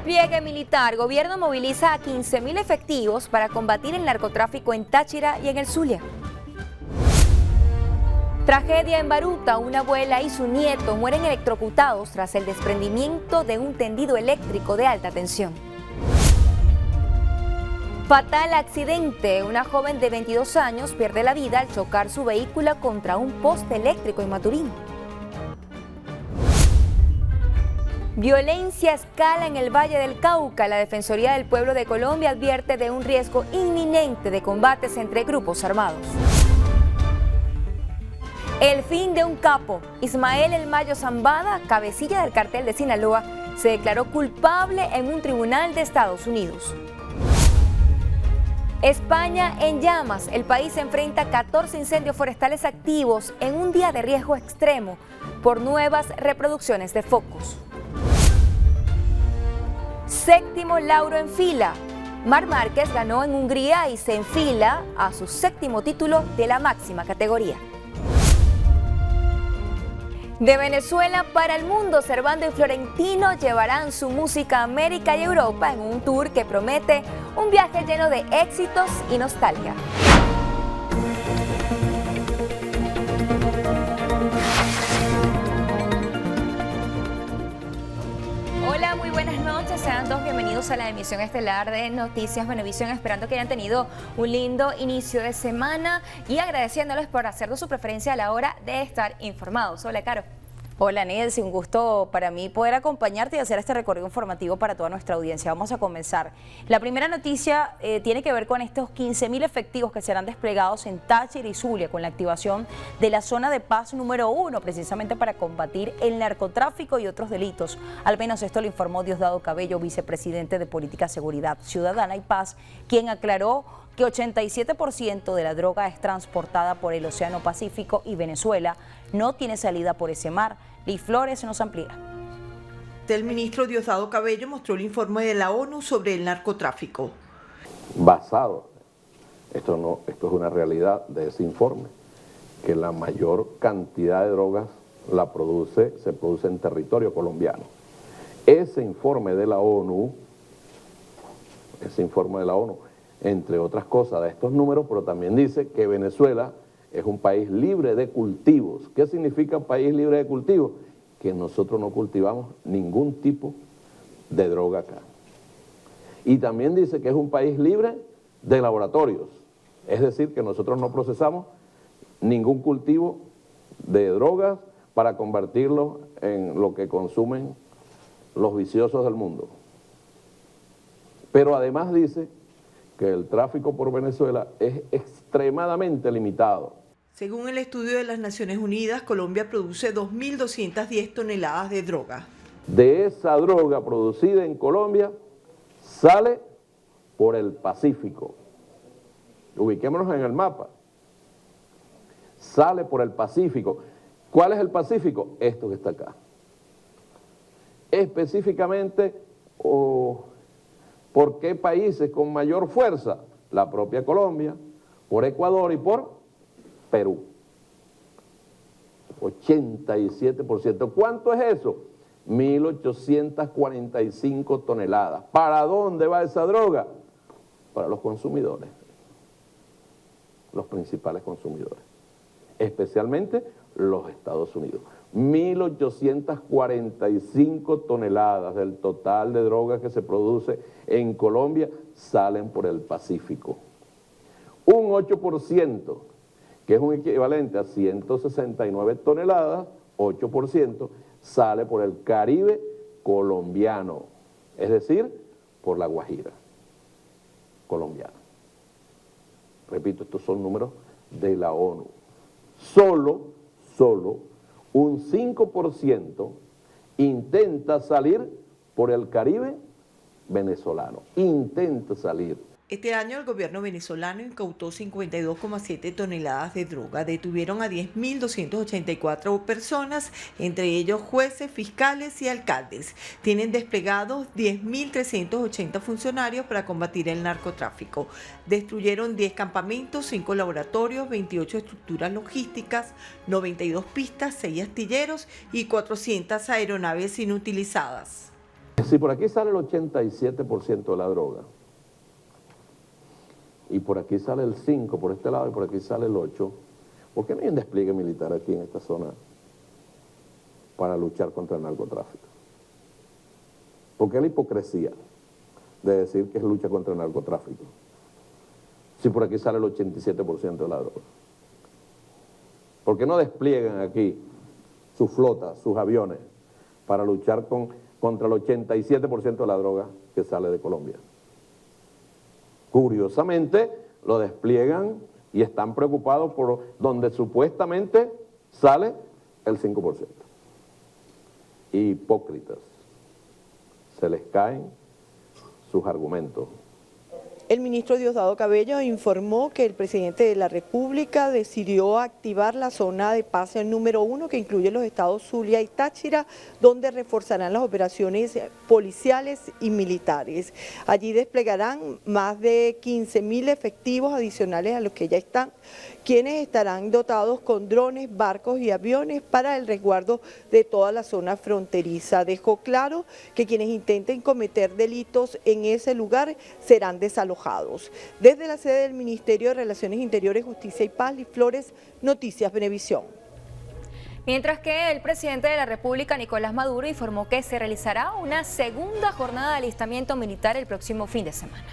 Despliegue militar. Gobierno moviliza a 15.000 efectivos para combatir el narcotráfico en Táchira y en el Zulia. Tragedia en Baruta. Una abuela y su nieto mueren electrocutados tras el desprendimiento de un tendido eléctrico de alta tensión. Fatal accidente. Una joven de 22 años pierde la vida al chocar su vehículo contra un poste eléctrico en Maturín. Violencia escala en el Valle del Cauca. La Defensoría del Pueblo de Colombia advierte de un riesgo inminente de combates entre grupos armados. El fin de un capo. Ismael El Mayo Zambada, cabecilla del cartel de Sinaloa, se declaró culpable en un tribunal de Estados Unidos. España en llamas. El país enfrenta 14 incendios forestales activos en un día de riesgo extremo por nuevas reproducciones de focos. Séptimo lauro en fila. Marc Márquez ganó en Hungría y se enfila a su séptimo título de la máxima categoría. De Venezuela para el mundo, Servando y Florentino llevarán su música a América y Europa en un tour que promete un viaje lleno de éxitos y nostalgia. Hola, muy buenas noches, sean todos bienvenidos a la emisión estelar de Noticias Venevisión, esperando que hayan tenido un lindo inicio de semana y agradeciéndoles por hacernos su preferencia a la hora de estar informados. Hola, Caro. Hola, Nelcy, un gusto para mí poder acompañarte y hacer este recorrido informativo para toda nuestra audiencia. Vamos a comenzar. La primera noticia tiene que ver con estos 15.000 efectivos que serán desplegados en Táchira y Zulia con la activación de la zona de paz número 1, precisamente para combatir el narcotráfico y otros delitos. Al menos esto lo informó Diosdado Cabello, vicepresidente de Política, Seguridad Ciudadana y Paz, quien aclaró que 87% de la droga es transportada por el Océano Pacífico y Venezuela no tiene salida por ese mar. Liz Flores nos amplía. El ministro Diosdado Cabello mostró el informe de la ONU sobre el narcotráfico. Basado, esto es una realidad de ese informe, que la mayor cantidad de drogas se produce en territorio colombiano. Ese informe de la ONU, entre otras cosas, da estos números, pero también dice que Venezuela es un país libre de cultivos. ¿Qué significa país libre de cultivos? Que nosotros no cultivamos ningún tipo de droga acá. Y también dice que es un país libre de laboratorios, es decir, que nosotros no procesamos ningún cultivo de drogas para convertirlo en lo que consumen los viciosos del mundo. Pero además dice que el tráfico por Venezuela es extremadamente limitado. Según el estudio de las Naciones Unidas, Colombia produce 2.210 toneladas de droga. De esa droga producida en Colombia sale por el Pacífico. Ubiquémonos en el mapa. Sale por el Pacífico. ¿Cuál es el Pacífico? Esto que está acá. Específicamente, ¿por qué países con mayor fuerza? La propia Colombia, por Ecuador y por Perú. 87%. ¿Cuánto es eso? 1.845 toneladas. ¿Para dónde va esa droga? Para los consumidores, los principales consumidores, especialmente los Estados Unidos. 1.845 toneladas del total de drogas que se produce en Colombia salen por el Pacífico. Un 8%, que es un equivalente a 169 toneladas, 8%, sale por el Caribe colombiano, es decir, por la Guajira colombiana. Repito, estos son números de la ONU. Solo un 5% intenta salir por el Caribe venezolano. Intenta salir. Este año el gobierno venezolano incautó 52,7 toneladas de droga. Detuvieron a 10.284 personas, entre ellos jueces, fiscales y alcaldes. Tienen desplegados 10.380 funcionarios para combatir el narcotráfico. Destruyeron 10 campamentos, 5 laboratorios, 28 estructuras logísticas, 92 pistas, 6 astilleros y 400 aeronaves inutilizadas. Si por aquí sale el 87% de la droga, y por aquí sale el 5% por este lado y por aquí sale el 8%, ¿por qué no hay un despliegue militar aquí en esta zona para luchar contra el narcotráfico? ¿Por qué la hipocresía de decir que es lucha contra el narcotráfico? Si por aquí sale el 87% de la droga. ¿Por qué no despliegan aquí sus flotas, sus aviones, para luchar contra el 87% de la droga que sale de Colombia? Curiosamente, lo despliegan y están preocupados por donde supuestamente sale el 5%. Hipócritas. Se les caen sus argumentos. El ministro Diosdado Cabello informó que el presidente de la República decidió activar la zona de paz número 1, que incluye los estados Zulia y Táchira, donde reforzarán las operaciones policiales y militares. Allí desplegarán más de 15.000 efectivos adicionales a los que ya están, quienes estarán dotados con drones, barcos y aviones para el resguardo de toda la zona fronteriza. Dejó claro que quienes intenten cometer delitos en ese lugar serán desalojados. Desde la sede del Ministerio de Relaciones Interiores, Justicia y Paz, Liz Flores, Noticias Venevisión. Mientras que el presidente de la República, Nicolás Maduro, informó que se realizará una segunda jornada de alistamiento militar el próximo fin de semana.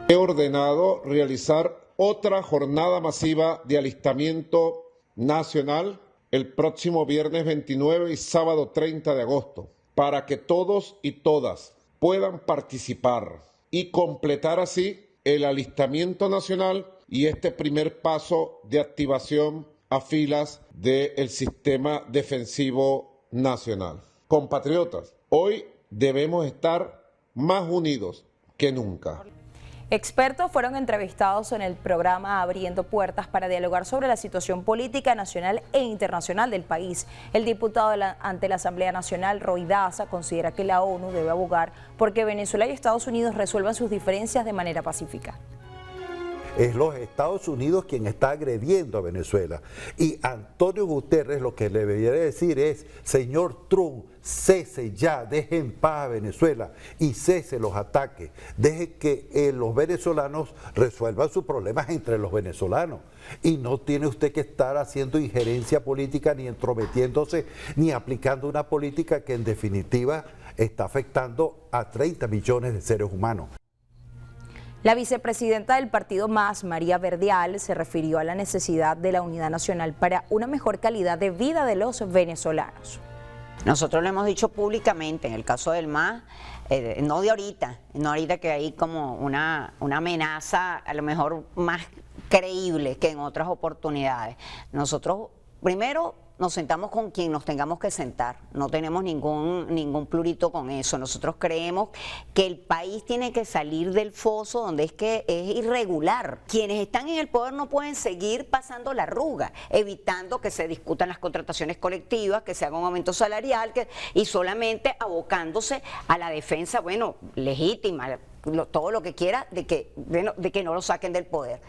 He ordenado realizar otra jornada masiva de alistamiento nacional el próximo viernes 29 y sábado 30 de agosto, para que todos y todas puedan participar y completar así el alistamiento nacional y este primer paso de activación a filas del sistema defensivo nacional. Compatriotas, hoy debemos estar más unidos que nunca. Expertos fueron entrevistados en el programa Abriendo Puertas para dialogar sobre la situación política nacional e internacional del país. El diputado ante la Asamblea Nacional, Roy Daza, considera que la ONU debe abogar porque Venezuela y Estados Unidos resuelvan sus diferencias de manera pacífica. Es los Estados Unidos quien está agrediendo a Venezuela. Y Antonio Guterres lo que le debería decir es, señor Trump, cese ya, deje en paz a Venezuela y cese los ataques. Deje que los venezolanos resuelvan sus problemas entre los venezolanos. Y no tiene usted que estar haciendo injerencia política, ni entrometiéndose, ni aplicando una política que en definitiva está afectando a 30 millones de seres humanos. La vicepresidenta del partido MAS, María Verdial, se refirió a la necesidad de la unidad nacional para una mejor calidad de vida de los venezolanos. Nosotros lo hemos dicho públicamente, en el caso del MAS, no de ahorita, no ahorita que hay como una amenaza a lo mejor más creíble que en otras oportunidades. Nosotros primero nos sentamos con quien nos tengamos que sentar, no tenemos ningún plurito con eso. Nosotros creemos que el país tiene que salir del foso donde es que es irregular. Quienes están en el poder no pueden seguir pasando la arruga, evitando que se discutan las contrataciones colectivas, que se haga un aumento salarial y solamente abocándose a la defensa, bueno, legítima, todo lo que quiera de que no lo saquen del poder.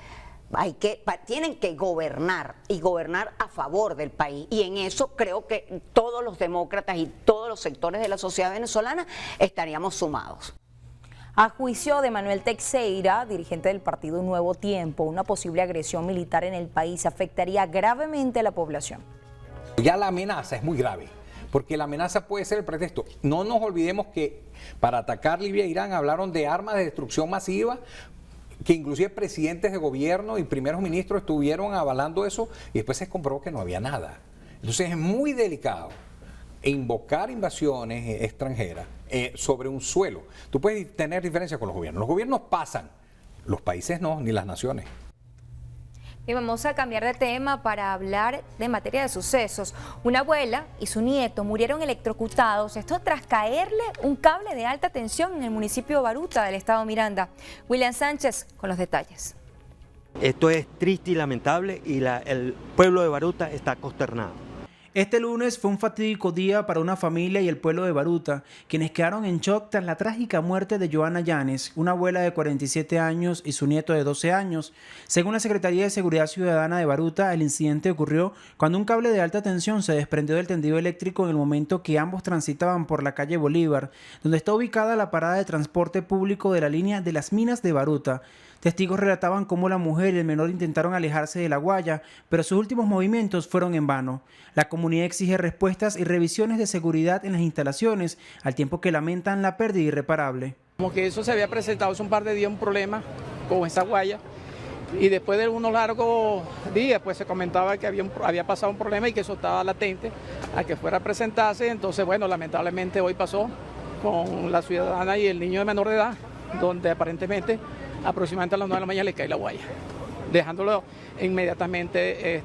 Tienen que gobernar y gobernar a favor del país, y en eso creo que todos los demócratas y todos los sectores de la sociedad venezolana estaríamos sumados. A juicio de Manuel Teixeira, dirigente del partido Nuevo Tiempo, una posible agresión militar en el país afectaría gravemente a la población. Ya la amenaza es muy grave, porque la amenaza puede ser el pretexto. No nos olvidemos que para atacar Libia e Irán hablaron de armas de destrucción masiva, que inclusive presidentes de gobierno y primeros ministros estuvieron avalando eso y después se comprobó que no había nada. Entonces es muy delicado invocar invasiones extranjeras sobre un suelo. Tú puedes tener diferencias con los gobiernos pasan, los países no, ni las naciones. Y vamos a cambiar de tema para hablar de materia de sucesos. Una abuela y su nieto murieron electrocutados, esto tras caerle un cable de alta tensión en el municipio de Baruta del estado Miranda. William Sánchez con los detalles. Esto es triste y lamentable y el pueblo de Baruta está consternado. Este lunes fue un fatídico día para una familia y el pueblo de Baruta, quienes quedaron en shock tras la trágica muerte de Joana Llanes, una abuela de 47 años y su nieto de 12 años. Según la Secretaría de Seguridad Ciudadana de Baruta, el incidente ocurrió cuando un cable de alta tensión se desprendió del tendido eléctrico en el momento que ambos transitaban por la calle Bolívar, donde está ubicada la parada de transporte público de la línea de las Minas de Baruta. Testigos relataban cómo la mujer y el menor intentaron alejarse de la guaya, pero sus últimos movimientos fueron en vano. La comunidad exige respuestas y revisiones de seguridad en las instalaciones, al tiempo que lamentan la pérdida irreparable. Como que eso se había presentado hace un par de días un problema con esa guaya, y después de unos largos días pues se comentaba que había pasado un problema y que eso estaba latente a que fuera a presentarse. Entonces, bueno, lamentablemente hoy pasó con la ciudadana y el niño de menor de edad, donde aparentemente aproximadamente a las 9 de la mañana le cae la guaya, dejándolo inmediatamente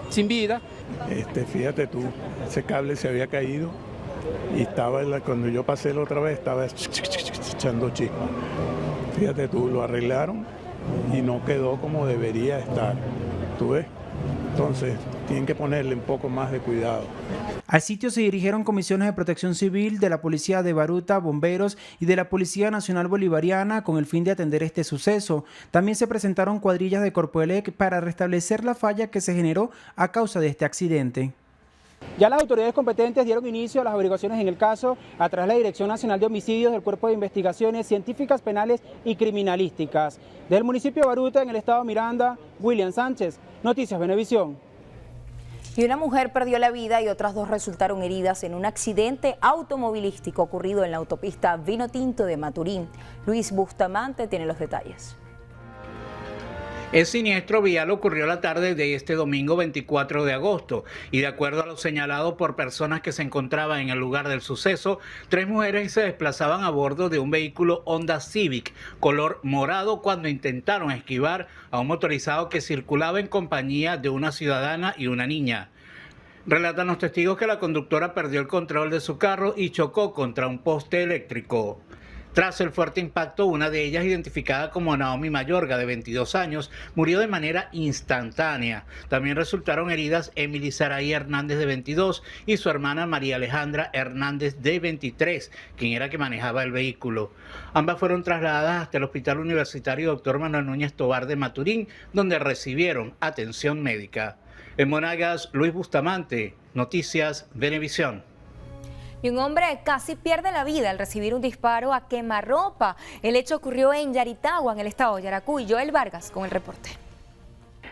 sin vida. Fíjate tú, ese cable se había caído y cuando yo pasé la otra vez estaba echando chispas. Fíjate tú, lo arreglaron y no quedó como debería estar. ¿Tú ves? Entonces, tienen que ponerle un poco más de cuidado. Al sitio se dirigieron comisiones de protección civil de la Policía de Baruta, bomberos y de la Policía Nacional Bolivariana con el fin de atender este suceso. También se presentaron cuadrillas de Corpoelec para restablecer la falla que se generó a causa de este accidente. Ya las autoridades competentes dieron inicio a las averiguaciones en el caso a través de la Dirección Nacional de Homicidios del Cuerpo de Investigaciones Científicas Penales y Criminalísticas. Del municipio de Baruta, en el estado Miranda, William Sánchez, Noticias Venevisión. Y una mujer perdió la vida y otras dos resultaron heridas en un accidente automovilístico ocurrido en la autopista Vinotinto de Maturín. Luis Bustamante tiene los detalles. El siniestro vial ocurrió la tarde de este domingo 24 de agosto y de acuerdo a lo señalado por personas que se encontraban en el lugar del suceso, 3 mujeres se desplazaban a bordo de un vehículo Honda Civic color morado cuando intentaron esquivar a un motorizado que circulaba en compañía de una ciudadana y una niña. Relatan los testigos que la conductora perdió el control de su carro y chocó contra un poste eléctrico. Tras el fuerte impacto, una de ellas, identificada como Naomi Mayorga, de 22 años, murió de manera instantánea. También resultaron heridas Emily Saraí Hernández, de 22, y su hermana María Alejandra Hernández, de 23, quien era que manejaba el vehículo. Ambas fueron trasladadas hasta el Hospital Universitario Dr. Manuel Núñez Tovar de Maturín, donde recibieron atención médica. En Monagas, Luis Bustamante, Noticias Venevisión. Y un hombre casi pierde la vida al recibir un disparo a quemarropa. El hecho ocurrió en Yaritagua, en el estado de Yaracuy. Joel Vargas con el reporte.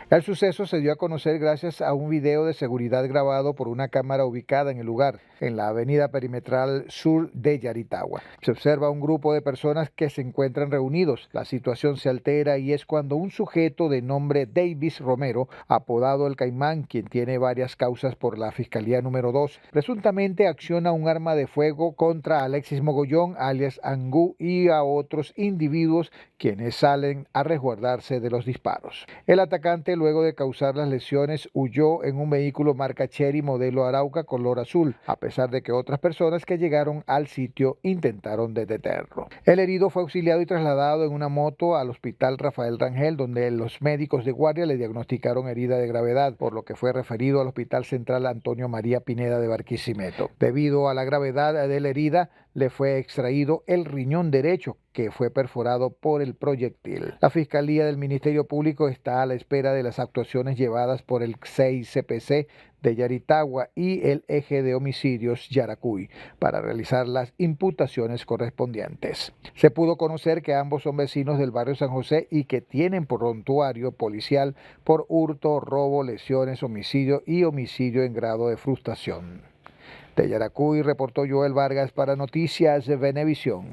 El suceso se dio a conocer gracias a un video de seguridad grabado por una cámara ubicada en el lugar, en la avenida perimetral sur de Yaritagua. Se observa un grupo de personas que se encuentran reunidos. La situación se altera y es cuando un sujeto de nombre Davis Romero, apodado El Caimán, quien tiene varias causas por la Fiscalía número 2, presuntamente acciona un arma de fuego contra Alexis Mogollón, alias Angú, y a otros individuos quienes salen a resguardarse de los disparos. El atacante, luego de causar las lesiones, huyó en un vehículo marca Chery modelo Arauca color azul, a pesar de que otras personas que llegaron al sitio intentaron detenerlo. El herido fue auxiliado y trasladado en una moto al hospital Rafael Rangel, donde los médicos de guardia le diagnosticaron herida de gravedad, por lo que fue referido al Hospital Central Antonio María Pineda de Barquisimeto. Debido a la gravedad de la herida, le fue extraído el riñón derecho, que fue perforado por el proyectil. La Fiscalía del Ministerio Público está a la espera de las actuaciones llevadas por el 6 CPC de Yaritagua y el Eje de Homicidios Yaracuy para realizar las imputaciones correspondientes. Se pudo conocer que ambos son vecinos del barrio San José y que tienen prontuario policial por hurto, robo, lesiones, homicidio y homicidio en grado de frustración. De Yaracuy reportó Joel Vargas para Noticias de Venevisión.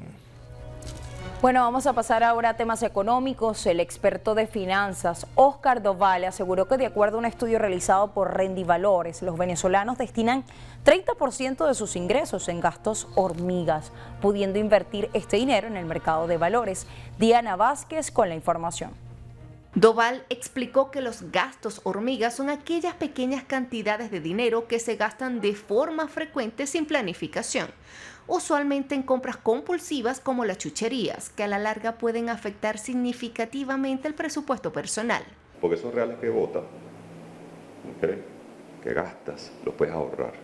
Bueno, vamos a pasar ahora a temas económicos. El experto de finanzas, Óscar Dovale, aseguró que de acuerdo a un estudio realizado por Rendivalores, los venezolanos destinan 30% de sus ingresos en gastos hormigas, pudiendo invertir este dinero en el mercado de valores. Diana Vázquez con la información. Doval explicó que los gastos hormigas son aquellas pequeñas cantidades de dinero que se gastan de forma frecuente sin planificación, usualmente en compras compulsivas como las chucherías, que a la larga pueden afectar significativamente el presupuesto personal. Porque esos reales que votan, ¿okay?, que gastas, los puedes ahorrar.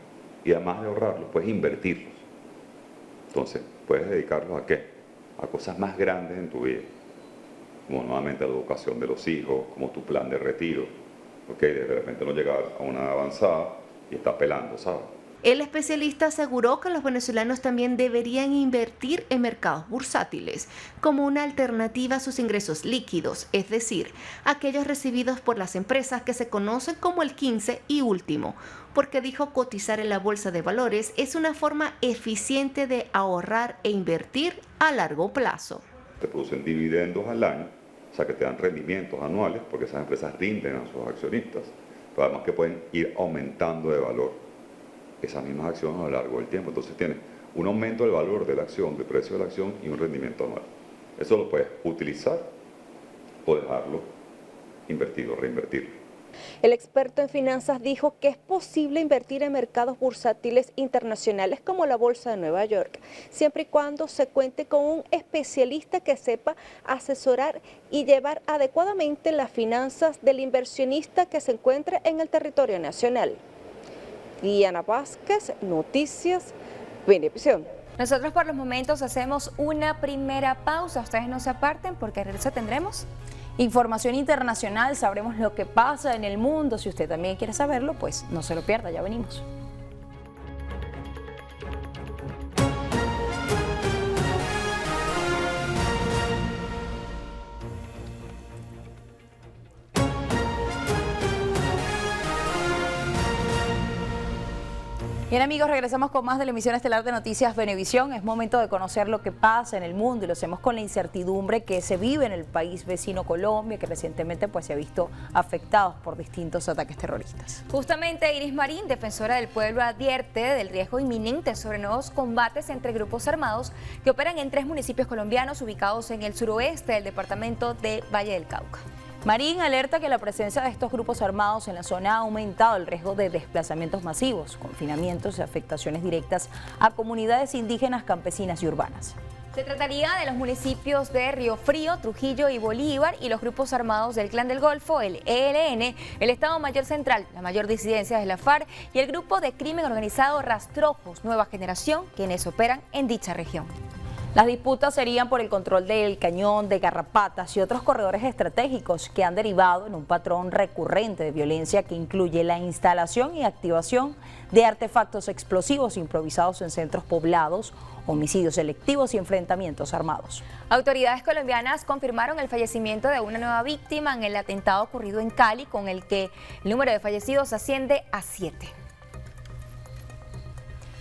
Y además de ahorrarlos, puedes invertirlos. Entonces, puedes dedicarlos ¿a qué? A cosas más grandes en tu vida, como nuevamente la educación de los hijos, como tu plan de retiro. ¿Ok? De repente no llega a una edad avanzada y está pelando, ¿sabes? El especialista aseguró que los venezolanos también deberían invertir en mercados bursátiles como una alternativa a sus ingresos líquidos, es decir, aquellos recibidos por las empresas que se conocen como el 15 y último, porque dijo cotizar en la bolsa de valores es una forma eficiente de ahorrar e invertir a largo plazo. Te producen dividendos al año, o sea que te dan rendimientos anuales, porque esas empresas rinden a sus accionistas, pero además que pueden ir aumentando de valor esas mismas acciones a lo largo del tiempo. Entonces tienes un aumento del valor de la acción, del precio de la acción y un rendimiento anual. Eso lo puedes utilizar o dejarlo invertido, reinvertirlo. El experto en finanzas dijo que es posible invertir en mercados bursátiles internacionales como la Bolsa de Nueva York, siempre y cuando se cuente con un especialista que sepa asesorar y llevar adecuadamente las finanzas del inversionista que se encuentre en el territorio nacional. Diana Vázquez, Noticias Venevisión. Nosotros por los momentos hacemos una primera pausa. Ustedes no se aparten porque al regreso tendremos información internacional, sabremos lo que pasa en el mundo. Si usted también quiere saberlo, pues no se lo pierda, ya venimos. Bien amigos, regresamos con más de la emisión estelar de Noticias Venevisión. Es momento de conocer lo que pasa en el mundo y lo hacemos con la incertidumbre que se vive en el país vecino Colombia, que recientemente pues se ha visto afectados por distintos ataques terroristas. Justamente Iris Marín, defensora del pueblo, advierte del riesgo inminente sobre nuevos combates entre grupos armados que operan en 3 municipios colombianos ubicados en el suroeste del departamento de Valle del Cauca. Marín alerta que la presencia de estos grupos armados en la zona ha aumentado el riesgo de desplazamientos masivos, confinamientos y afectaciones directas a comunidades indígenas, campesinas y urbanas. Se trataría de los municipios de Río Frío, Trujillo y Bolívar y los grupos armados del Clan del Golfo, el ELN, el Estado Mayor Central, la mayor disidencia de la FARC y el grupo de crimen organizado Rastrojos Nueva Generación, quienes operan en dicha región. Las disputas serían por el control del Cañón, de Garrapatas y otros corredores estratégicos que han derivado en un patrón recurrente de violencia que incluye la instalación y activación de artefactos explosivos improvisados en centros poblados, homicidios selectivos y enfrentamientos armados. Autoridades colombianas confirmaron el fallecimiento de una nueva víctima en el atentado ocurrido en Cali, con el que el número de fallecidos asciende a 7.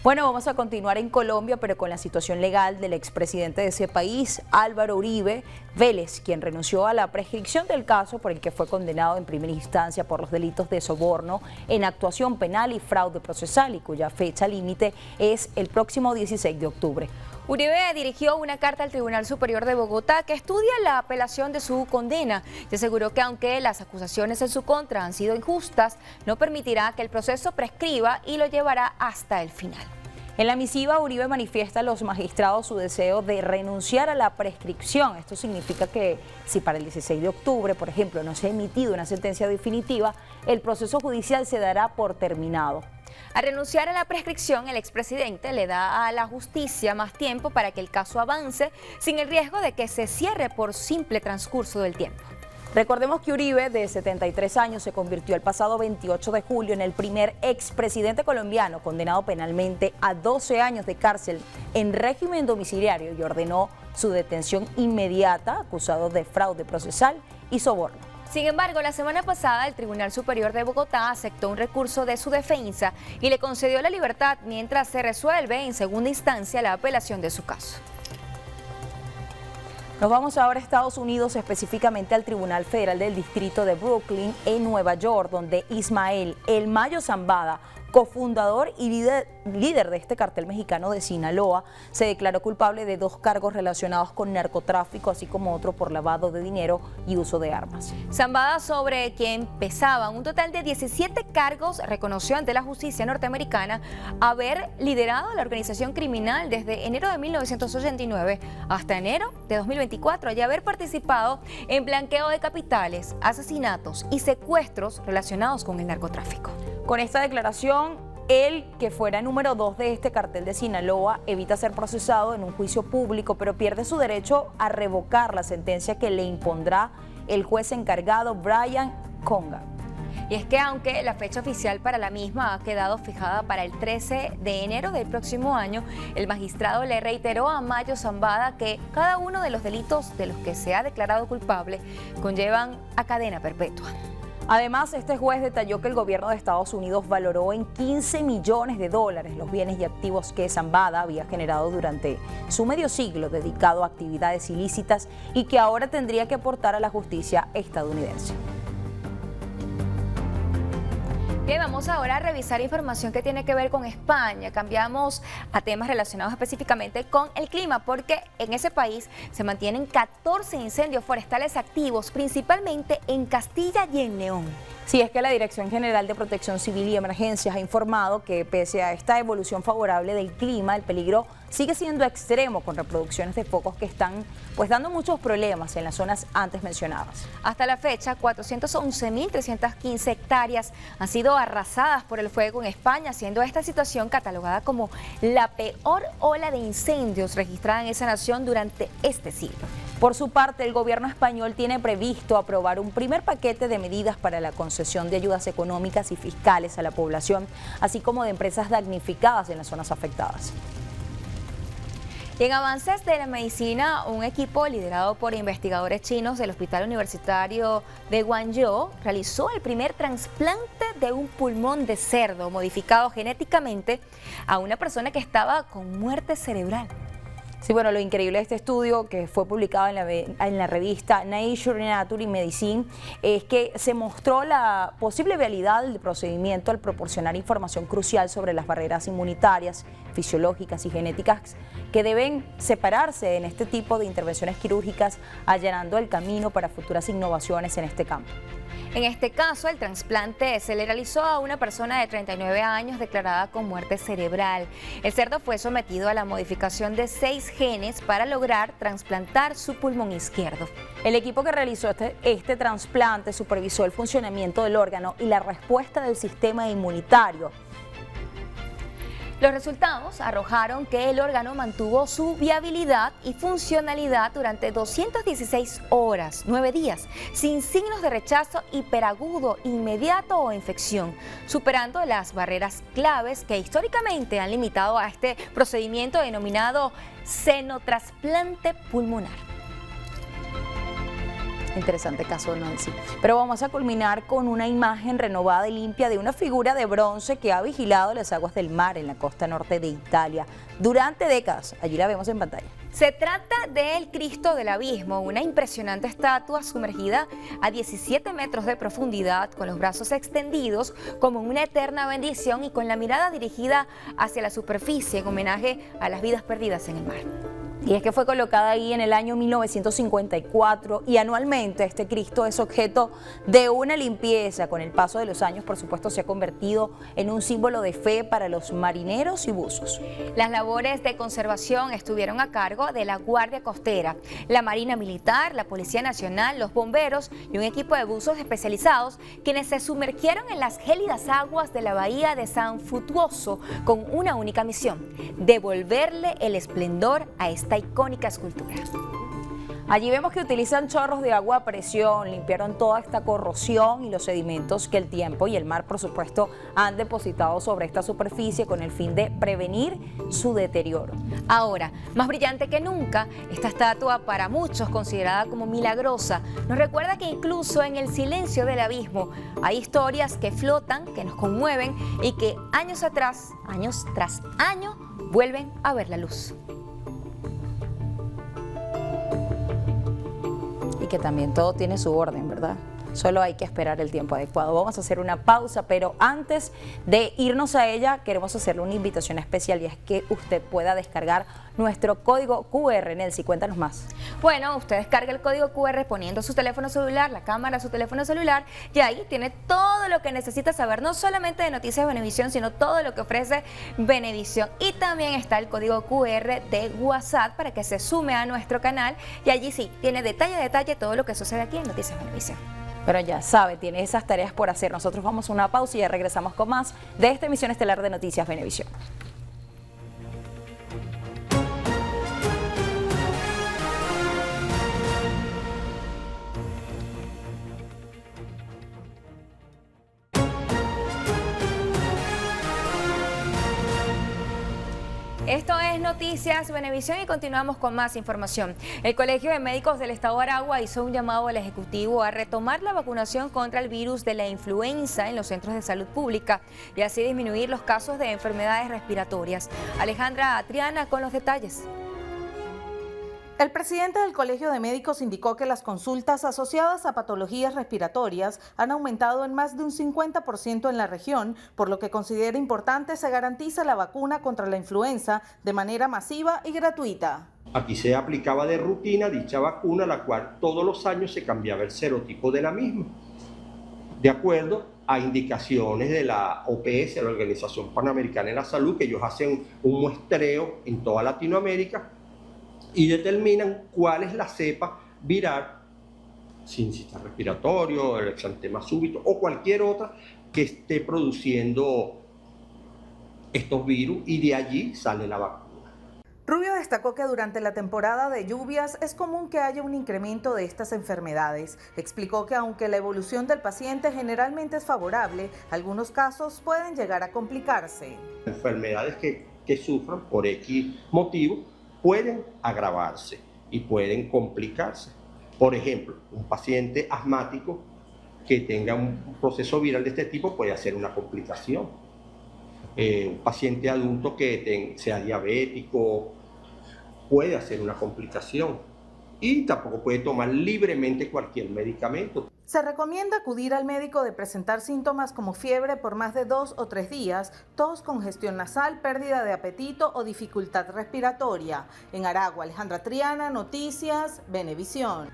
Bueno, vamos a continuar en Colombia, pero con la situación legal del expresidente de ese país, Álvaro Uribe Vélez, quien renunció a la prescripción del caso por el que fue condenado en primera instancia por los delitos de soborno en actuación penal y fraude procesal, y cuya fecha límite es el próximo 16 de octubre. Uribe dirigió una carta al Tribunal Superior de Bogotá que estudia la apelación de su condena y aseguró que aunque las acusaciones en su contra han sido injustas, no permitirá que el proceso prescriba y lo llevará hasta el final. En la misiva, Uribe manifiesta a los magistrados su deseo de renunciar a la prescripción. Esto significa que si para el 16 de octubre, por ejemplo, no se ha emitido una sentencia definitiva, el proceso judicial se dará por terminado. Al renunciar a la prescripción, el expresidente le da a la justicia más tiempo para que el caso avance sin el riesgo de que se cierre por simple transcurso del tiempo. Recordemos que Uribe, de 73 años, se convirtió el pasado 28 de julio en el primer expresidente colombiano condenado penalmente a 12 años de cárcel en régimen domiciliario y ordenó su detención inmediata, acusado de fraude procesal y soborno. Sin embargo, la semana pasada el Tribunal Superior de Bogotá aceptó un recurso de su defensa y le concedió la libertad mientras se resuelve en segunda instancia la apelación de su caso. Nos vamos ahora a Estados Unidos, específicamente al Tribunal Federal del Distrito de Brooklyn, en Nueva York, donde Ismael El Mayo Zambada, cofundador y líder de este cartel mexicano de Sinaloa, se declaró culpable de 2 cargos relacionados con narcotráfico, así como otro por lavado de dinero y uso de armas. Zambada, sobre quien pesaban un total de 17 cargos, reconoció ante la justicia norteamericana haber liderado la organización criminal desde enero de 1989 hasta enero de 2024 y haber participado en blanqueo de capitales, asesinatos y secuestros relacionados con el narcotráfico. Con esta declaración, él, que fuera número 2 de este cartel de Sinaloa, evita ser procesado en un juicio público, pero pierde su derecho a revocar la sentencia que le impondrá el juez encargado Brian Conga. Y es que aunque la fecha oficial para la misma ha quedado fijada para el 13 de enero del próximo año, el magistrado le reiteró a Mayo Zambada que cada uno de los delitos de los que se ha declarado culpable conllevan a cadena perpetua. Además, este juez detalló que el gobierno de Estados Unidos valoró en $15 millones los bienes y activos que Zambada había generado durante su medio siglo dedicado a actividades ilícitas y que ahora tendría que aportar a la justicia estadounidense. Bien, vamos ahora a revisar información que tiene que ver con España. Cambiamos a temas relacionados específicamente con el clima, porque en ese país se mantienen 14 incendios forestales activos, principalmente en Castilla y en León. Sí, es que la Dirección General de Protección Civil y Emergencias ha informado que pese a esta evolución favorable del clima, el peligro sigue siendo extremo con reproducciones de focos que están dando muchos problemas en las zonas antes mencionadas. Hasta la fecha, 411.315 hectáreas han sido arrasadas por el fuego en España, siendo esta situación catalogada como la peor ola de incendios registrada en esa nación durante este siglo. Por su parte, el gobierno español tiene previsto aprobar un primer paquete de medidas para la concesión de ayudas económicas y fiscales a la población, así como de empresas damnificadas en las zonas afectadas. Y en avances de la medicina, un equipo liderado por investigadores chinos del Hospital Universitario de Guangzhou realizó el primer trasplante de un pulmón de cerdo modificado genéticamente a una persona que estaba con muerte cerebral. Sí, bueno, lo increíble de este estudio que fue publicado en la revista Nature Natural Medicine es que se mostró la posible viabilidad del procedimiento al proporcionar información crucial sobre las barreras inmunitarias, fisiológicas y genéticas que deben separarse en este tipo de intervenciones quirúrgicas, allanando el camino para futuras innovaciones en este campo. En este caso, el trasplante se le realizó a una persona de 39 años declarada con muerte cerebral. El cerdo fue sometido a la modificación de 6 genes para lograr trasplantar su pulmón izquierdo. El equipo que realizó este trasplante supervisó el funcionamiento del órgano y la respuesta del sistema inmunitario. Los resultados arrojaron que el órgano mantuvo su viabilidad y funcionalidad durante 216 horas, 9 días, sin signos de rechazo hiperagudo, inmediato o infección, superando las barreras claves que históricamente han limitado a este procedimiento denominado xenotrasplante pulmonar. Interesante caso, Nancy. Pero vamos a culminar con una imagen renovada y limpia de una figura de bronce que ha vigilado las aguas del mar en la costa norte de Italia durante décadas. Allí la vemos en pantalla. Se trata del Cristo del Abismo, una impresionante estatua sumergida a 17 metros de profundidad, con los brazos extendidos como una eterna bendición y con la mirada dirigida hacia la superficie en homenaje a las vidas perdidas en el mar. Y es que fue colocada ahí en el año 1954 y anualmente este Cristo es objeto de una limpieza. Con el paso de los años, por supuesto, se ha convertido en un símbolo de fe para los marineros y buzos. Las labores de conservación estuvieron a cargo de la Guardia Costera, la Marina Militar, la Policía Nacional, los bomberos y un equipo de buzos especializados quienes se sumergieron en las gélidas aguas de la bahía de San Frutuoso con una única misión: devolverle el esplendor a esta icónica escultura. Allí vemos que utilizan chorros de agua a presión, limpiaron toda esta corrosión y los sedimentos que el tiempo y el mar, por supuesto, han depositado sobre esta superficie con el fin de prevenir su deterioro. Ahora, más brillante que nunca, esta estatua, para muchos considerada como milagrosa, nos recuerda que incluso en el silencio del abismo hay historias que flotan, que nos conmueven y que años tras año, vuelven a ver la luz. Que también todo tiene su orden, ¿verdad? Solo hay que esperar el tiempo adecuado. Vamos a hacer una pausa, pero antes de irnos a ella, queremos hacerle una invitación especial y es que usted pueda descargar nuestro código QR. Nelcy, cuéntanos más. Bueno, usted descarga el código QR poniendo su teléfono celular, la cámara de su teléfono celular, y ahí tiene todo lo que necesita saber, no solamente de Noticias Venevisión, sino todo lo que ofrece Venevisión. Y también está el código QR de WhatsApp para que se sume a nuestro canal, y allí sí, tiene detalle a detalle todo lo que sucede aquí en Noticias Venevisión. Pero ya sabe, tiene esas tareas por hacer. Nosotros vamos a una pausa y ya regresamos con más de esta emisión estelar de Noticias Venevisión. Esto es Noticias Venevisión y continuamos con más información. El Colegio de Médicos del Estado de Aragua hizo un llamado al Ejecutivo a retomar la vacunación contra el virus de la influenza en los centros de salud pública y así disminuir los casos de enfermedades respiratorias. Alejandra Triana con los detalles. El presidente del Colegio de Médicos indicó que las consultas asociadas a patologías respiratorias han aumentado en más de un 50% en la región, por lo que considera importante se garantice la vacuna contra la influenza de manera masiva y gratuita. Aquí se aplicaba de rutina dicha vacuna, la cual todos los años se cambiaba el serotipo de la misma, de acuerdo a indicaciones de la OPS, la Organización Panamericana de la Salud, que ellos hacen un muestreo en toda Latinoamérica y determinan cuál es la cepa viral, sincicitis respiratorio, el exantema súbito o cualquier otra que esté produciendo estos virus, y de allí sale la vacuna. Rubio destacó que durante la temporada de lluvias es común que haya un incremento de estas enfermedades. Explicó que aunque la evolución del paciente generalmente es favorable, algunos casos pueden llegar a complicarse. Enfermedades que sufran por X motivo pueden agravarse y pueden complicarse. Por ejemplo, un paciente asmático que tenga un proceso viral de este tipo puede hacer una complicación. Un paciente adulto que sea diabético puede hacer una complicación y tampoco puede tomar libremente cualquier medicamento. Se recomienda acudir al médico de presentar síntomas como fiebre por más de 2 o 3 días, tos, congestión nasal, pérdida de apetito o dificultad respiratoria. En Aragua, Alejandra Triana, Noticias Venevisión.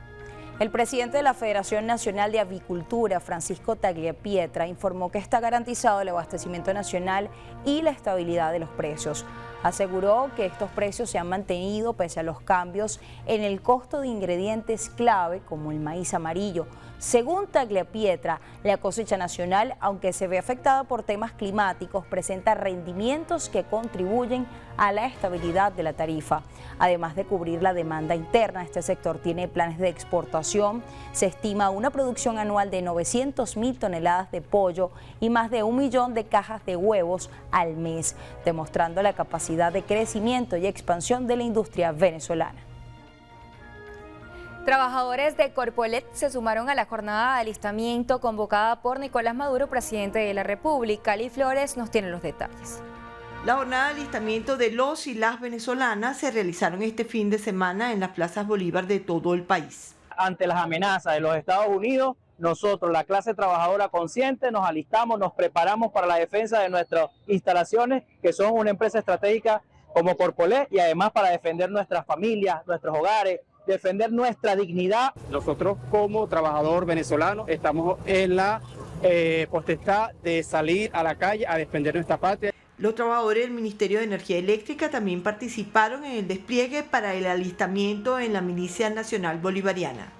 El presidente de la Federación Nacional de Avicultura, Francisco Tagliapietra, informó que está garantizado el abastecimiento nacional y la estabilidad de los precios. Aseguró que estos precios se han mantenido pese a los cambios en el costo de ingredientes clave como el maíz amarillo. Según Tagliapietra, la cosecha nacional, aunque se ve afectada por temas climáticos, presenta rendimientos que contribuyen a la estabilidad de la tarifa. Además de cubrir la demanda interna, este sector tiene planes de exportación. Se estima una producción anual de 900.000 toneladas de pollo y más de 1 millón de cajas de huevos al mes, demostrando la capacidad de crecimiento y expansión de la industria venezolana. Trabajadores de Corpolet se sumaron a la jornada de alistamiento convocada por Nicolás Maduro, presidente de la República. Lee Flores nos tiene los detalles. La jornada de alistamiento de los y las venezolanas se realizaron este fin de semana en las plazas Bolívar de todo el país. Ante las amenazas de los Estados Unidos, nosotros, la clase trabajadora consciente, nos alistamos, nos preparamos para la defensa de nuestras instalaciones, que son una empresa estratégica como Corpolet, y además para defender nuestras familias, nuestros hogares, defender nuestra dignidad. Nosotros como trabajador venezolano estamos en la potestad de salir a la calle a defender nuestra patria. Los trabajadores del Ministerio de Energía Eléctrica también participaron en el despliegue para el alistamiento en la Milicia Nacional Bolivariana.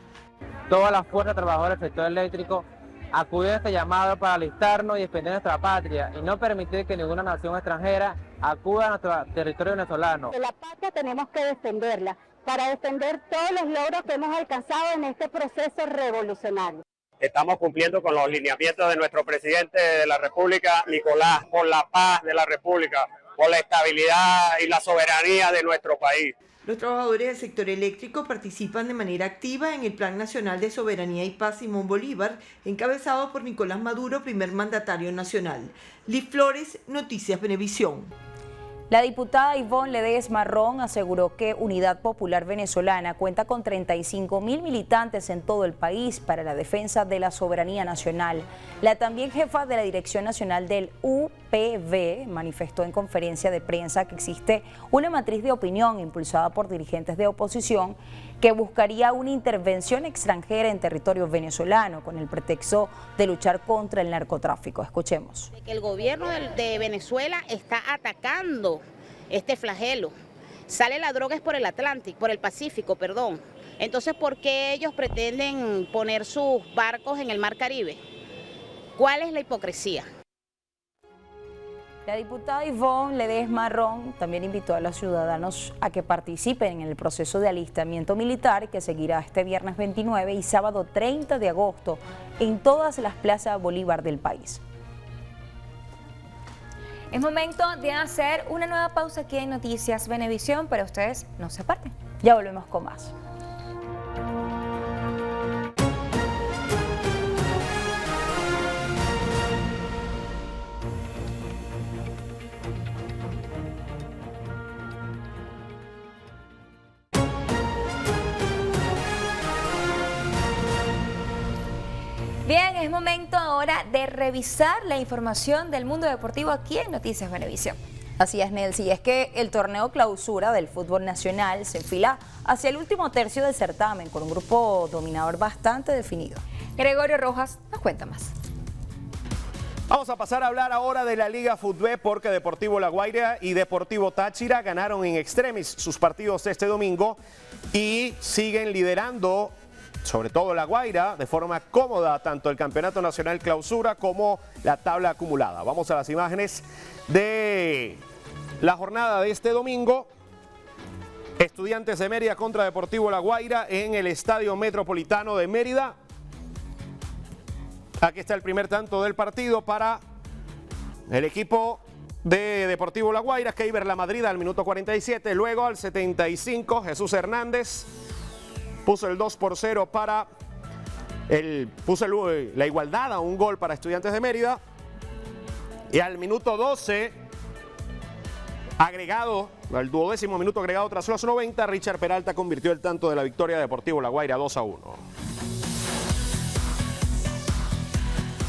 Todas las fuerzas trabajadoras del sector eléctrico acuden a este llamado para alistarnos y defender nuestra patria y no permitir que ninguna nación extranjera acuda a nuestro territorio venezolano. La patria tenemos que defenderla para defender todos los logros que hemos alcanzado en este proceso revolucionario. Estamos cumpliendo con los lineamientos de nuestro presidente de la República, Nicolás, por la paz de la República, por la estabilidad y la soberanía de nuestro país. Los trabajadores del sector eléctrico participan de manera activa en el Plan Nacional de Soberanía y Paz Simón Bolívar, encabezado por Nicolás Maduro, primer mandatario nacional. Lee Flores, Noticias Venevisión. La diputada Ivonne Ledesma Marrón aseguró que Unidad Popular Venezolana cuenta con 35.000 militantes en todo el país para la defensa de la soberanía nacional. La también jefa de la Dirección Nacional del UPV manifestó en conferencia de prensa que existe una matriz de opinión impulsada por dirigentes de oposición que buscaría una intervención extranjera en territorio venezolano con el pretexto de luchar contra el narcotráfico. Escuchemos. El gobierno de Venezuela está atacando este flagelo. Sale la droga es por el Atlántico, por el Pacífico, perdón. Entonces, ¿por qué ellos pretenden poner sus barcos en el Mar Caribe? ¿Cuál es la hipocresía? La diputada Ivonne Ledesma Ron también invitó a los ciudadanos a que participen en el proceso de alistamiento militar que seguirá este viernes 29 y sábado 30 de agosto en todas las plazas Bolívar del país. Es momento de hacer una nueva pausa aquí en Noticias Venevisión, pero ustedes no se aparten. Ya volvemos con más. Bien, es momento ahora de revisar la información del mundo deportivo aquí en Noticias Venevisión. Así es, Nelcy, y es que el torneo clausura del fútbol nacional se enfila hacia el último tercio del certamen con un grupo dominador bastante definido. Gregorio Rojas nos cuenta más. Vamos a pasar a hablar ahora de la Liga Fútbol porque Deportivo La Guaira y Deportivo Táchira ganaron en extremis sus partidos este domingo y siguen liderando, sobre todo La Guaira, de forma cómoda tanto el Campeonato Nacional Clausura como la tabla acumulada. Vamos a las imágenes de la jornada de este domingo. Estudiantes de Mérida contra Deportivo La Guaira en el Estadio Metropolitano de Mérida. Aquí está el primer tanto del partido para el equipo de Deportivo La Guaira. Keiber La Madrid al minuto 47. Luego al 75, Jesús Hernández puso el 2-0 para la igualdad a un gol para Estudiantes de Mérida. Y al minuto 12, agregado, al 12º minuto agregado tras los 90, Richard Peralta convirtió el tanto de la victoria de Deportivo La Guaira 2-1.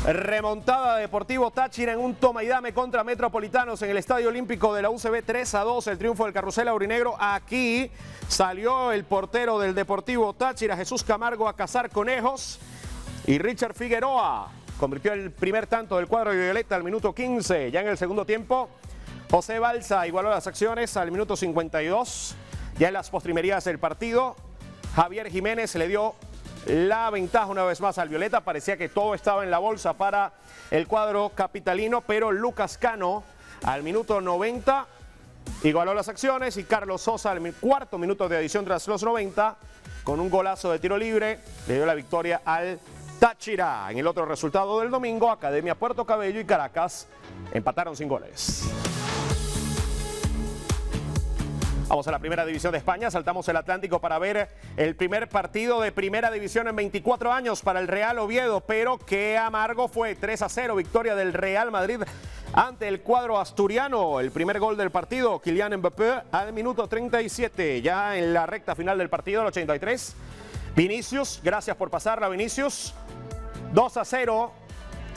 Remontada de Deportivo Táchira en un toma y dame contra Metropolitanos en el Estadio Olímpico de la UCB 3-2, el triunfo del carrusel aurinegro. Aquí salió el portero del Deportivo Táchira, Jesús Camargo, a cazar conejos, y Richard Figueroa convirtió el primer tanto del cuadro violeta al minuto 15. Ya en el segundo tiempo, José Balsa igualó las acciones al minuto 52. Ya en las postrimerías del partido, Javier Jiménez le dio la ventaja una vez más al violeta. Parecía que todo estaba en la bolsa para el cuadro capitalino, pero Lucas Cano al minuto 90 igualó las acciones y Carlos Sosa al cuarto minuto de adición tras los 90 con un golazo de tiro libre le dio la victoria al Táchira. En el otro resultado del domingo, Academia Puerto Cabello y Caracas empataron sin goles. Vamos a la primera división de España, saltamos el Atlántico para ver el primer partido de primera división en 24 años para el Real Oviedo, pero qué amargo fue. 3-0, victoria del Real Madrid ante el cuadro asturiano. El primer gol del partido, Kylian Mbappé al minuto 37, ya en la recta final del partido, al 83. Vinicius, gracias por pasarla, Vinicius, 2-0.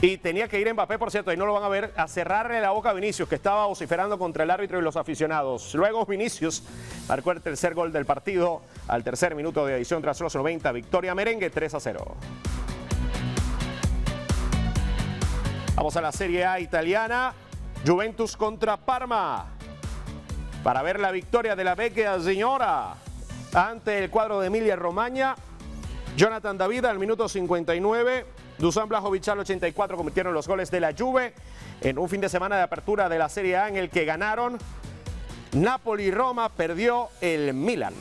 Y tenía que ir Mbappé, por cierto, ahí no lo van a ver, a cerrarle la boca a Vinicius, que estaba vociferando contra el árbitro y los aficionados. Luego Vinicius marcó el tercer gol del partido al tercer minuto de adición tras los 90. Victoria merengue, 3-0. Vamos a la Serie A italiana. Juventus contra Parma. Para ver la victoria de la Vecchia Signora ante el cuadro de Emilia Romagna. Jonathan David al minuto 59. Dusan Blajovic al 84 convirtieron los goles de la Juve en un fin de semana de apertura de la Serie A en el que ganaron Napoli y Roma, perdió el Milan.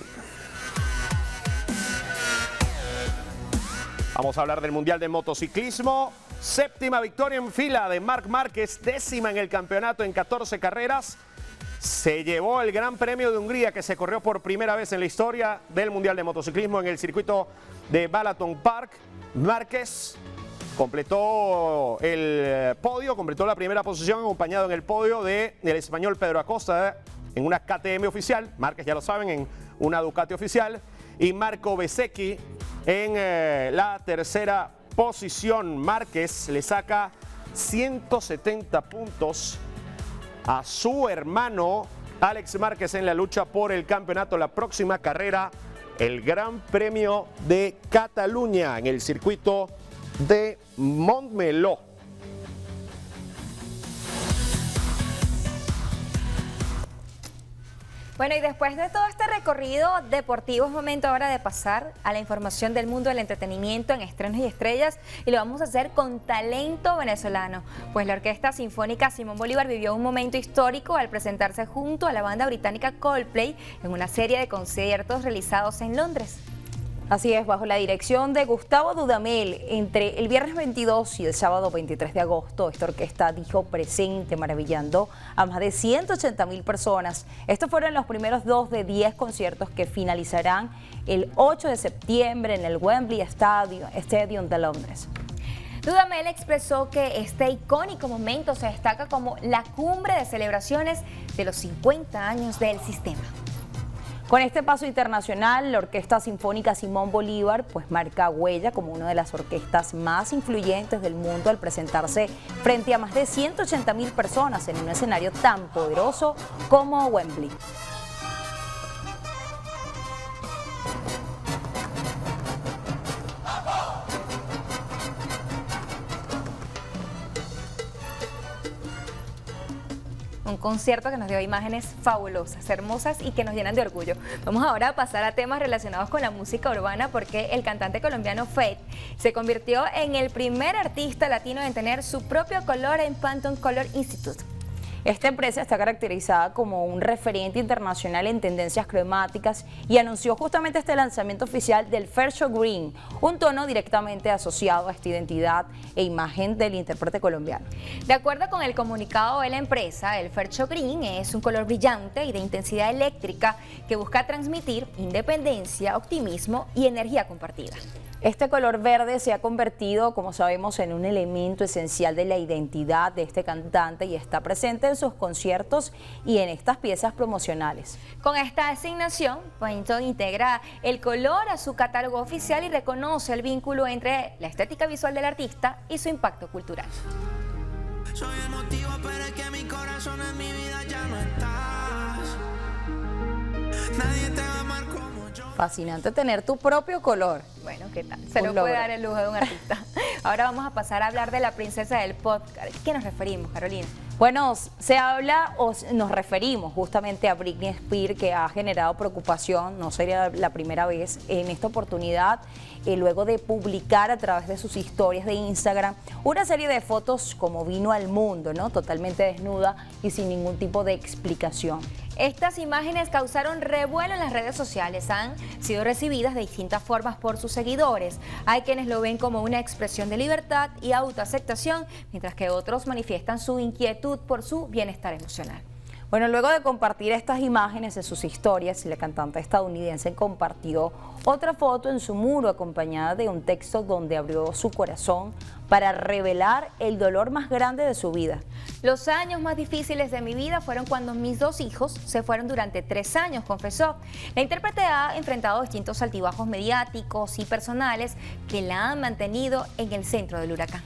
Vamos a hablar del Mundial de Motociclismo. Séptima victoria en fila de Marc Márquez, décima en el campeonato en 14 carreras. Se llevó el Gran Premio de Hungría que se corrió por primera vez en la historia del Mundial de Motociclismo en el circuito de Balaton Park. Márquez completó el podio, completó la primera posición acompañado en el podio del español Pedro Acosta en una KTM oficial, Márquez ya lo saben, en una Ducati oficial, y Marco Bezzecchi en la tercera posición. Márquez le saca 170 puntos a su hermano Alex Márquez en la lucha por el campeonato. La próxima carrera, el Gran Premio de Cataluña en el circuito de Montmeló. Bueno, y después de todo este recorrido deportivo, es momento ahora de pasar a la información del mundo del entretenimiento en estrenos y estrellas, y lo vamos a hacer con talento venezolano. Pues la Orquesta Sinfónica Simón Bolívar vivió un momento histórico al presentarse junto a la banda británica Coldplay en una serie de conciertos realizados en Londres. Así es, bajo la dirección de Gustavo Dudamel, entre el viernes 22 y el sábado 23 de agosto, esta orquesta dijo presente, maravillando a más de 180.000 personas. Estos fueron los primeros 2 de 10 conciertos que finalizarán el 8 de septiembre en el Wembley Stadium de Londres. Dudamel expresó que este icónico momento se destaca como la cumbre de celebraciones de los 50 años del sistema. Con este paso internacional, la Orquesta Sinfónica Simón Bolívar pues marca huella como una de las orquestas más influyentes del mundo al presentarse frente a más de 180.000 personas en un escenario tan poderoso como Wembley. Un concierto que nos dio imágenes fabulosas, hermosas y que nos llenan de orgullo. Vamos ahora a pasar a temas relacionados con la música urbana, porque el cantante colombiano Feid se convirtió en el primer artista latino en tener su propio color en Pantone Color Institute. Esta empresa está caracterizada como un referente internacional en tendencias cromáticas y anunció justamente este lanzamiento oficial del Fercho Green, un tono directamente asociado a esta identidad e imagen del intérprete colombiano. De acuerdo con el comunicado de la empresa, el Fercho Green es un color brillante y de intensidad eléctrica que busca transmitir independencia, optimismo y energía compartida. Este color verde se ha convertido, como sabemos, en un elemento esencial de la identidad de este cantante y está presente en sus conciertos y en estas piezas promocionales. Con esta designación, Pantone integra el color a su catálogo oficial y reconoce el vínculo entre la estética visual del artista y su impacto cultural. Soy el motivo, pero es que mi corazón en mi vida ya no estás. Nadie te va a amar como yo. Fascinante tener tu propio color. Bueno, ¿qué tal? Se lo puede dar el lujo de un artista. Ahora vamos a pasar a hablar de la princesa del pop. ¿A qué nos referimos, Carolina? Bueno, se habla o nos referimos justamente a Britney Spears, que ha generado preocupación, no sería la primera vez en esta oportunidad, luego de publicar a través de sus historias de Instagram una serie de fotos como vino al mundo, ¿no? Totalmente desnuda y sin ningún tipo de explicación. Estas imágenes causaron revuelo en las redes sociales, han sido recibidas de distintas formas por sus seguidores. Hay quienes lo ven como una expresión de libertad y autoaceptación, mientras que otros manifiestan su inquietud por su bienestar emocional. Bueno, luego de compartir estas imágenes en sus historias, la cantante estadounidense compartió otra foto en su muro acompañada de un texto donde abrió su corazón para revelar el dolor más grande de su vida. Los años más difíciles de mi vida fueron cuando mis 2 hijos se fueron durante 3 años, confesó. La intérprete ha enfrentado distintos altibajos mediáticos y personales que la han mantenido en el centro del huracán.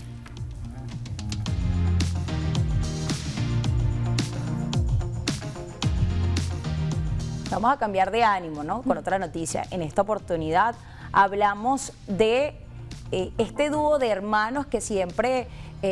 Vamos a cambiar de ánimo, ¿no? Con otra noticia. En esta oportunidad hablamos de este dúo de hermanos que siempre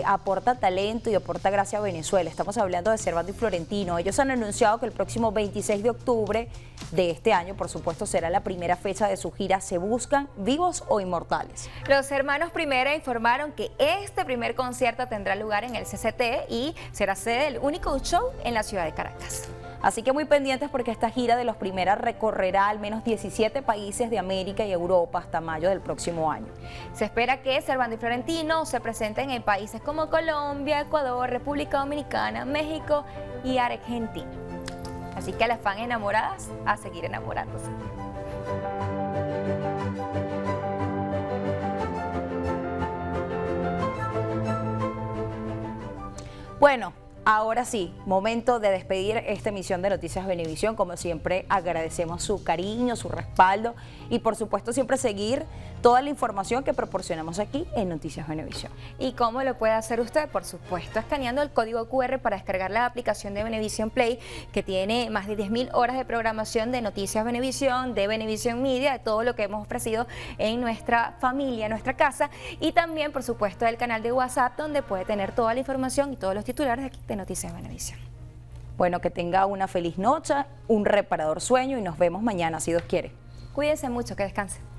aporta talento y aporta gracia a Venezuela. Estamos hablando de Servando y Florentino. Ellos han anunciado que el próximo 26 de octubre de este año, por supuesto, será la primera fecha de su gira Se Buscan, Vivos o Inmortales. Los hermanos Primera informaron que este primer concierto tendrá lugar en el CCT y será sede del único show en la ciudad de Caracas. Así que muy pendientes porque esta gira de los Primera recorrerá al menos 17 países de América y Europa hasta mayo del próximo año. Se espera que Servando y Florentino se presenten en países como Colombia, Ecuador, República Dominicana, México y Argentina. Así que a las fans enamoradas, a seguir enamorándose. Bueno, ahora sí, momento de despedir esta emisión de Noticias Venevisión. Como siempre, agradecemos su cariño, su respaldo y por supuesto siempre seguir toda la información que proporcionamos aquí en Noticias Venevisión. ¿Y cómo lo puede hacer usted? Por supuesto, escaneando el código QR para descargar la aplicación de Venevisión Play, que tiene más de 10.000 horas de programación de Noticias Venevisión, de Venevisión Media, de todo lo que hemos ofrecido en nuestra familia, en nuestra casa, y también, por supuesto, el canal de WhatsApp, donde puede tener toda la información y todos los titulares de aquí de Noticias Venevisión. Bueno, que tenga una feliz noche, un reparador sueño y nos vemos mañana, si Dios quiere. Cuídense mucho, que descansen.